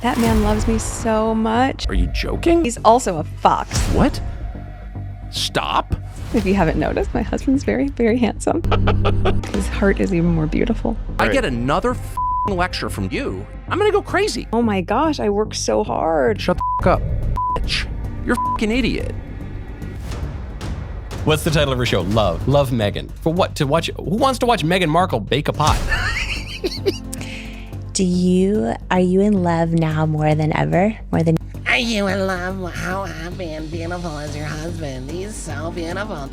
That man loves me so much. Are you joking? He's also a fox. What? Stop. If you haven't noticed, my husband's very, very handsome. His heart is even more beautiful. I get another lecture from you, I'm gonna go crazy. Oh my gosh, I work so hard. Shut the up, bitch. You're a fucking idiot. What's the title of her show? Love. Love Meghan. For what? To watch? Who wants to watch Meghan Markle bake a pie? Are you in love now more than ever? Are you in love? How happy and beautiful is your husband? He's so beautiful.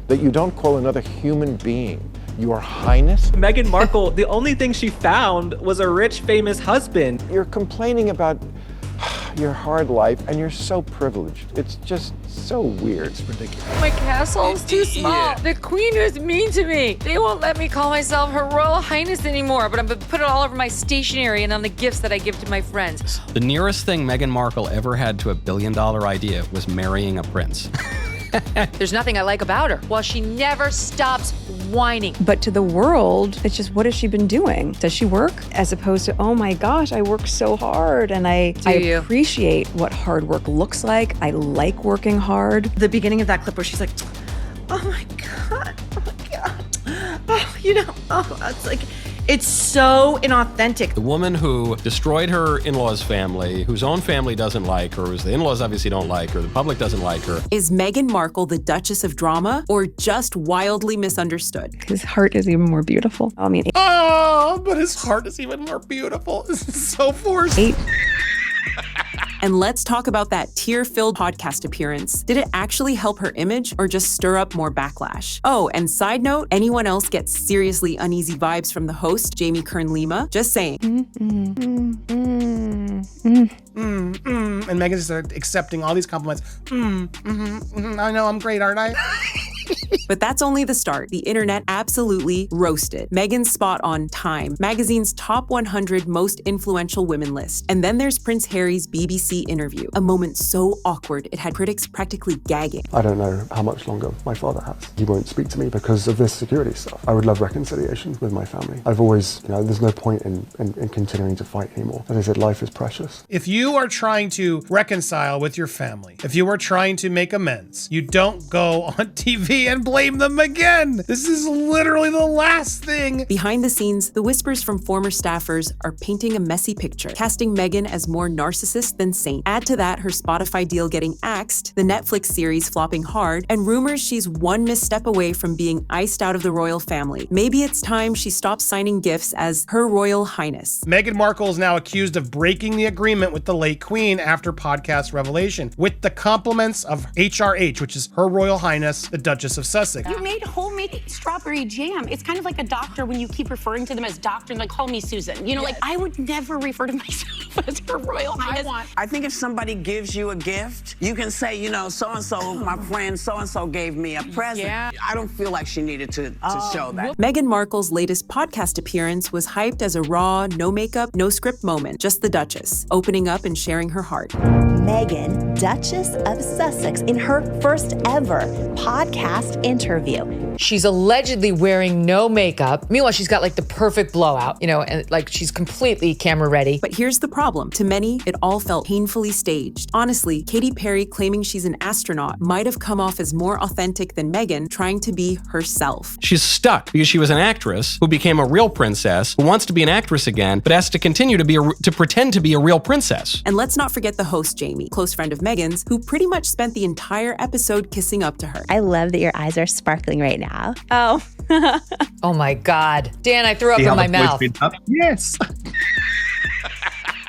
That you don't call another human being Your Highness? Meghan Markle, the only thing she found was a rich, famous husband. You're complaining about your hard life, and you're so privileged. It's just so weird. It's ridiculous. My castle's too small. Yeah. The queen is mean to me. They won't let me call myself Her Royal Highness anymore, but I'm gonna put it all over my stationery and on the gifts that I give to my friends. The nearest thing Meghan Markle ever had to a billion-dollar idea was marrying a prince. There's nothing I like about her. Well, she never stops whining. But to the world, it's just, what has she been doing? Does she work? As opposed to, oh my gosh, I work so hard, and I appreciate what hard work looks like. I like working hard. The beginning of that clip where she's like, oh my God, oh, it's like, it's so inauthentic. The woman who destroyed her in-laws' family, whose own family doesn't like her, whose the in-laws obviously don't like her, the public doesn't like her. Is Meghan Markle the Duchess of Drama or just wildly misunderstood? His heart is even more beautiful. I mean, Oh, but his heart is even more beautiful. This is so forced. And let's talk about that tear-filled podcast appearance. Did it actually help her image or just stir up more backlash? Oh, and side note, anyone else get seriously uneasy vibes from the host, Jamie Kern Lima? Just saying. And Meghan's just accepting all these compliments. I know, I'm great, aren't I? But that's only the start. The internet absolutely roasted Meghan's spot on Time, magazine's top 100 most influential women list. And then there's Prince Harry's BBC interview, a moment so awkward it had critics practically gagging. I don't know how much longer my father has. He won't speak to me because of this security stuff. I would love reconciliation with my family. I've always, there's no point in continuing to fight anymore. As I said, life is precious. If you are trying to reconcile with your family, if you are trying to make amends, you don't go on TV and blame them again. This is literally the last thing. Behind the scenes, the whispers from former staffers are painting a messy picture, casting Meghan as more narcissist than saint. Add to that her Spotify deal getting axed, the Netflix series flopping hard, and rumors she's one misstep away from being iced out of the royal family. Maybe it's time she stops signing gifts as Her Royal Highness. Meghan Markle is now accused of breaking the agreement with the late queen after podcast revelation, with the compliments of HRH, which is Her Royal Highness, the Duchess of Sussex. You made homemade strawberry jam. It's kind of like a doctor when you keep referring to them as doctor and like, call me Susan. Like I would never refer to myself as Her Royal Highness. I think if somebody gives you a gift, you can say, so-and-so, my friend so-and-so gave me a present. Yeah. I don't feel like she needed to show that. Meghan Markle's latest podcast appearance was hyped as a raw, no makeup, no script moment. Just the Duchess, opening up and sharing her heart. Meghan, Duchess of Sussex, in her first ever podcast interview. She's allegedly wearing no makeup. Meanwhile, she's got like the perfect blowout, and like she's completely camera ready. But here's the problem. To many, it all felt painfully staged. Honestly, Katy Perry claiming she's an astronaut might have come off as more authentic than Meghan trying to be herself. She's stuck because she was an actress who became a real princess, who wants to be an actress again, but has to continue to pretend to be a real princess. And let's not forget the host, Jamie, close friend of Meghan's, who pretty much spent the entire episode kissing up to her. I love that your eyes are sparkling right now. Oh. Oh my God. Dan, I threw up in my mouth. Yes.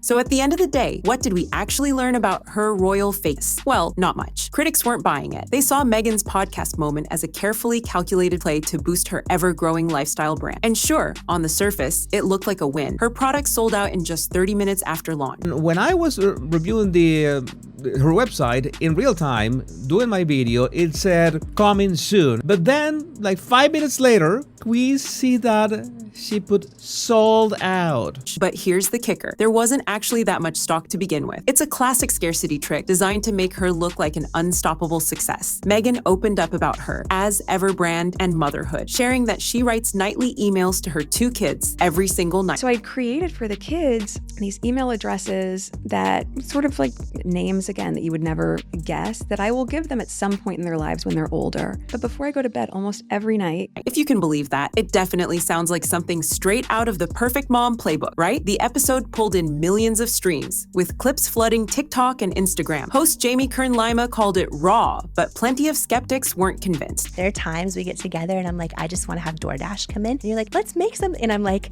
So at the end of the day, what did we actually learn about her royal face? Well, not much. Critics weren't buying it. They saw Meghan's podcast moment as a carefully calculated play to boost her ever-growing lifestyle brand. And sure, on the surface, it looked like a win. Her product sold out in just 30 minutes after launch. When I was reviewing her website in real time, doing my video, it said coming soon. But then, like 5 minutes later, we see that she put sold out. But here's the kicker. There wasn't actually that much stock to begin with. It's a classic scarcity trick designed to make her look like an unstoppable success. Meghan opened up about her as ever brand and motherhood, sharing that she writes nightly emails to her 2 kids every single night. So I created for the kids these email addresses that sort of like names, again, that you would never guess, that I will give them at some point in their lives when they're older. But before I go to bed almost every night. If you can believe that, it definitely sounds like something straight out of the Perfect Mom playbook, right? The episode pulled in millions of streams, with clips flooding TikTok and Instagram. Host Jamie Kern Lima called it raw, but plenty of skeptics weren't convinced. There are times we get together and I'm like, I just want to have DoorDash come in. And you're like, let's make something. And I'm like,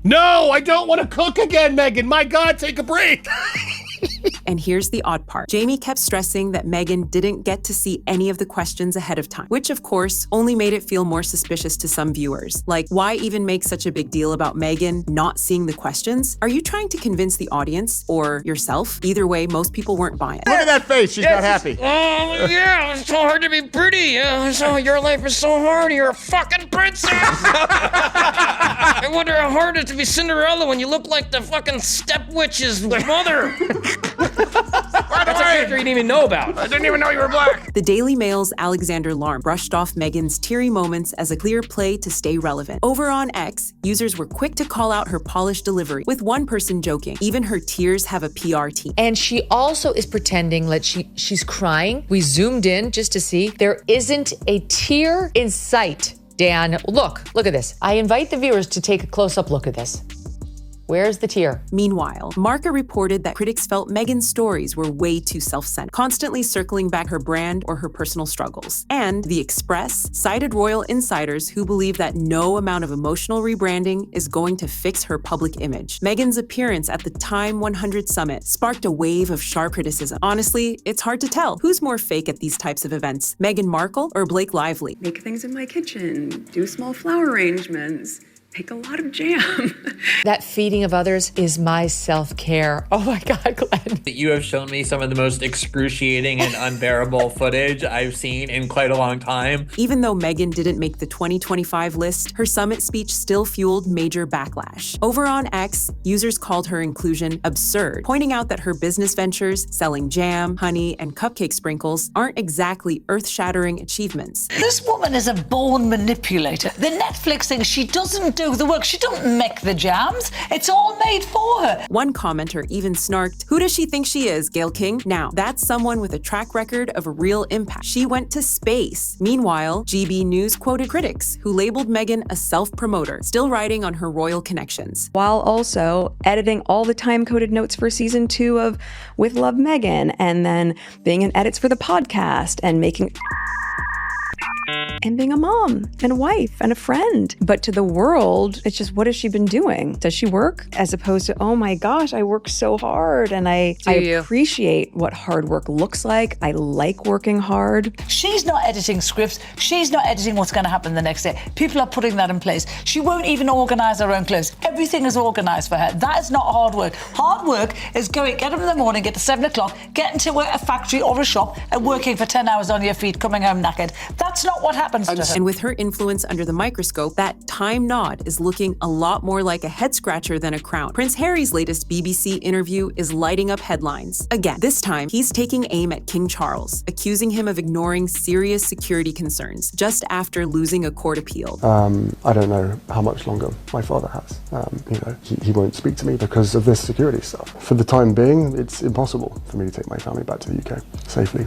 no, I don't want to cook again, Meghan. My God, take a break. And here's the odd part. Jamie kept stressing that Meghan didn't get to see any of the questions ahead of time, which of course only made it feel more suspicious to some viewers. Like, why even make such a big deal about Meghan not seeing the questions? Are you trying to convince the audience or yourself? Either way, most people weren't buying it. Look at that face. She's not happy. Oh, yeah, it's so hard to be pretty. So your life is so hard. You're a fucking princess. I wonder how hard it is to be Cinderella when you look like the fucking step witch's mother. That's a character you didn't even know about. I didn't even know you were black. The Daily Mail's Alexander Larm brushed off Meghan's teary moments as a clear play to stay relevant. Over on X, users were quick to call out her polished delivery, with one person joking, even her tears have a PR team. And she also is pretending like she's crying. We zoomed in just to see. There isn't a tear in sight. Dan, look at this. I invite the viewers to take a close-up look at this. Where's the tear? Meanwhile, Marca reported that critics felt Meghan's stories were way too self-centered, constantly circling back her brand or her personal struggles. And The Express cited royal insiders who believe that no amount of emotional rebranding is going to fix her public image. Meghan's appearance at the Time 100 Summit sparked a wave of sharp criticism. Honestly, it's hard to tell who's more fake at these types of events, Meghan Markle or Blake Lively. Make things in my kitchen, do small flower arrangements, make a lot of jam. That feeding of others is my self-care. Oh my God, Glenn. You have shown me some of the most excruciating and unbearable footage I've seen in quite a long time. Even though Meghan didn't make the 2025 list, her summit speech still fueled major backlash. Over on X, users called her inclusion absurd, pointing out that her business ventures, selling jam, honey, and cupcake sprinkles, aren't exactly earth-shattering achievements. This woman is a born manipulator. The Netflix thing, she doesn't do the work. She don't make the jams. It's all made for her. One commenter even snarked, "Who does she think she is, Gayle King?" Now, that's someone with a track record of a real impact. She went to space. Meanwhile, GB News quoted critics who labeled Meghan a self-promoter, still writing on her royal connections. While also editing all the time-coded notes for season 2 of With Love Meghan, and then being in edits for the podcast, and being a mom and a wife and a friend. But to the world, it's just, what has she been doing? Does she work? As opposed to, oh my gosh, I work so hard and I appreciate what hard work looks like. I like working hard. She's not editing scripts. She's not editing what's going to happen the next day. People are putting that in place. She won't even organize her own clothes. Everything is organized for her. That is not hard work. Hard work is get up in the morning, get to 7 o'clock, get into a factory or a shop and working for 10 hours on your feet, coming home knackered. That's not what happens to her. And with her influence under the microscope, that time nod is looking a lot more like a head scratcher than a crown. Prince Harry's latest BBC interview is lighting up headlines. Again, this time he's taking aim at King Charles, accusing him of ignoring serious security concerns just after losing a court appeal. I don't know how much longer my father has. He won't speak to me because of this security stuff. For the time being, it's impossible for me to take my family back to the UK safely.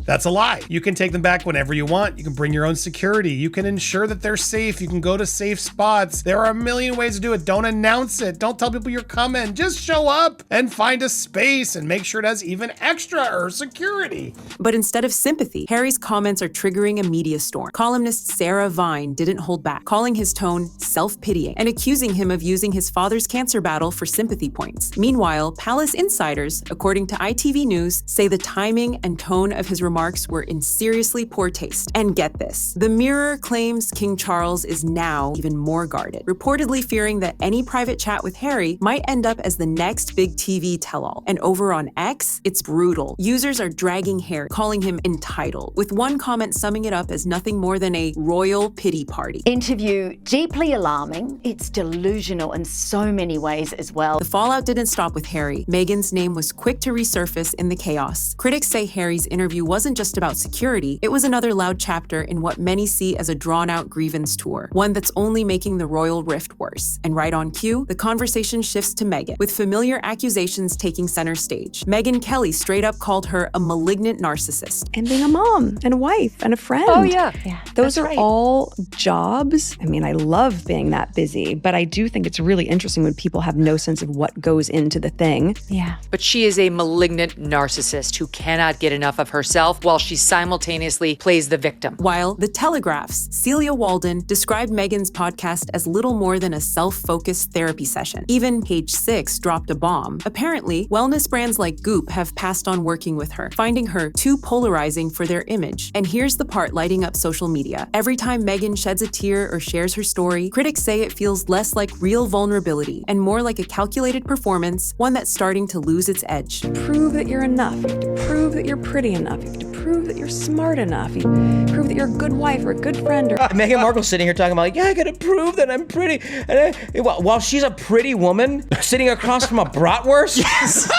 That's a lie. You can take them back whenever you want. You can bring your own security. You can ensure that they're safe. You can go to safe spots. There are a million ways to do it. Don't announce it. Don't tell people you're coming. Just show up and find a space and make sure it has even extra security. But instead of sympathy, Harry's comments are triggering a media storm. Columnist Sarah Vine didn't hold back, calling his tone self-pitying and accusing him of using his father's cancer battle for sympathy points. Meanwhile, palace insiders, according to ITV News, say the timing and tone of his remarks remarks were in seriously poor taste. And get this, the Mirror claims King Charles is now even more guarded, reportedly fearing that any private chat with Harry might end up as the next big TV tell-all. And over on X, it's brutal. Users are dragging Harry, calling him entitled, with one comment summing it up as nothing more than a royal pity party. Interview deeply alarming. It's delusional in so many ways as well. The fallout didn't stop with Harry. Meghan's name was quick to resurface in the chaos. Critics say Harry's interview wasn't just about security, it was another loud chapter in what many see as a drawn-out grievance tour, one that's only making the royal rift worse. And right on cue, the conversation shifts to Meghan, with familiar accusations taking center stage. Meghan Kelly straight up called her a malignant narcissist. And being a mom and a wife and a friend. Oh, yeah. Those are all jobs. I mean, I love being that busy, but I do think it's really interesting when people have no sense of what goes into the thing. Yeah. But she is a malignant narcissist who cannot get enough of herself while she simultaneously plays the victim. While The Telegraph's Celia Walden described Meghan's podcast as little more than a self-focused therapy session. Even Page 6 dropped a bomb. Apparently, wellness brands like Goop have passed on working with her, finding her too polarizing for their image. And here's the part lighting up social media. Every time Meghan sheds a tear or shares her story, critics say it feels less like real vulnerability and more like a calculated performance, one that's starting to lose its edge. Prove that you're enough. You have to prove that you're pretty enough. You have to prove that you're smart enough. You prove that you're a good wife or a good friend. Or Meghan Markle's sitting here talking about, yeah, I gotta prove that I'm pretty. And while she's a pretty woman sitting across from a bratwurst. Yes.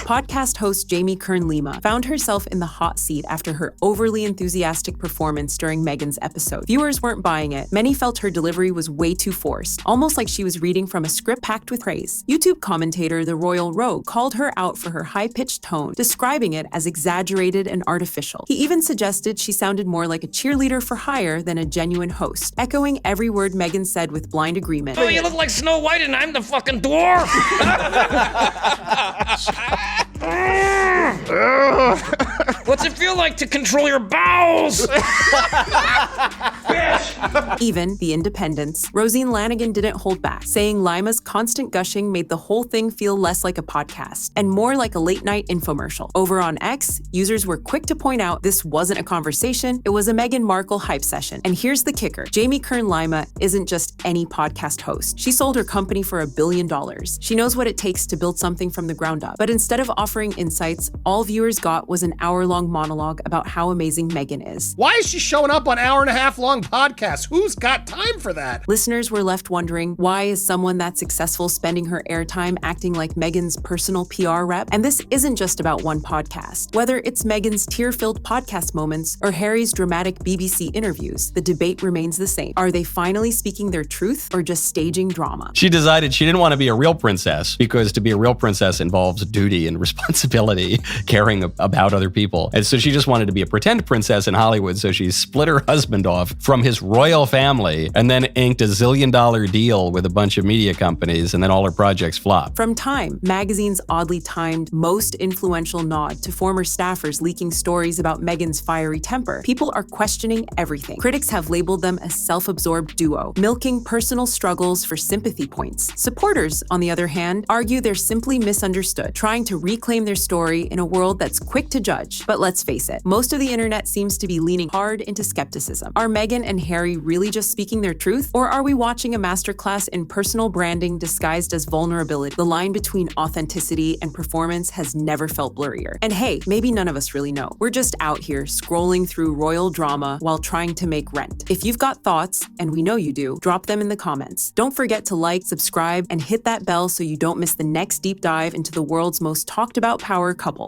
Podcast host Jamie Kern Lima found herself in the hot seat after her overly enthusiastic performance during Meghan's episode. Viewers weren't buying it. Many felt her delivery was way too forced, almost like she was reading from a script packed with praise. YouTube commentator The Royal Rogue called her out for her high-pitched tone, describing it as exaggerated and artificial. He even suggested she sounded more like a cheerleader for hire than a genuine host, echoing every word Meghan said with blind agreement. Oh, you look like Snow White and I'm the fucking dwarf. What's it feel like to control your bowels? Even The Independent's Rosine Lanigan didn't hold back, saying Lima's constant gushing made the whole thing feel less like a podcast and more like a late-night infomercial. Over on X, users were quick to point out this wasn't a conversation, it was a Meghan Markle hype session. And here's the kicker. Jamie Kern Lima isn't just any podcast host. She sold her company for $1 billion. She knows what it takes to build something from the ground up. But instead of offering insights, all viewers got was an hour-long monologue about how amazing Meghan is. Why is she showing up on hour-and-a-half-long podcasts? Who's got time for that? Listeners were left wondering, why is someone that successful spending her airtime acting like Meghan's personal PR rep? And this isn't just about one podcast. Whether it's Meghan's tear-filled podcast moments or Harry's dramatic BBC interviews, the debate remains the same. Are they finally speaking their truth or just staging drama? She decided she didn't want to be a real princess because to be a real princess involves duty and responsibility, caring about other people. And so she just wanted to be a pretend princess in Hollywood, so she split her husband off from his royal family and then inked a $1 zillion deal with a bunch of media companies, and then all her projects flopped. From Time, magazine's oddly timed, most influential nod to former staffers leaking stories about Meghan's fiery temper, people are questioning everything. Critics have labeled them a self-absorbed duo, milking personal struggles for sympathy points. Supporters, on the other hand, argue they're simply misunderstood, trying to reclaim their story in a world that's quick to judge. But let's face it, most of the internet seems to be leaning hard into skepticism. Are Meghan and Harry really just speaking their truth? Or are we watching a masterclass in personal branding disguised as vulnerability? The line between authenticity and performance has never felt blurrier. And hey, maybe none of us really know. We're just out here scrolling through royal drama while trying to make rent. If you've got thoughts, and we know you do, drop them in the comments. Don't forget to like, subscribe, and hit that bell so you don't miss the next deep dive into the world's most talked about power couple.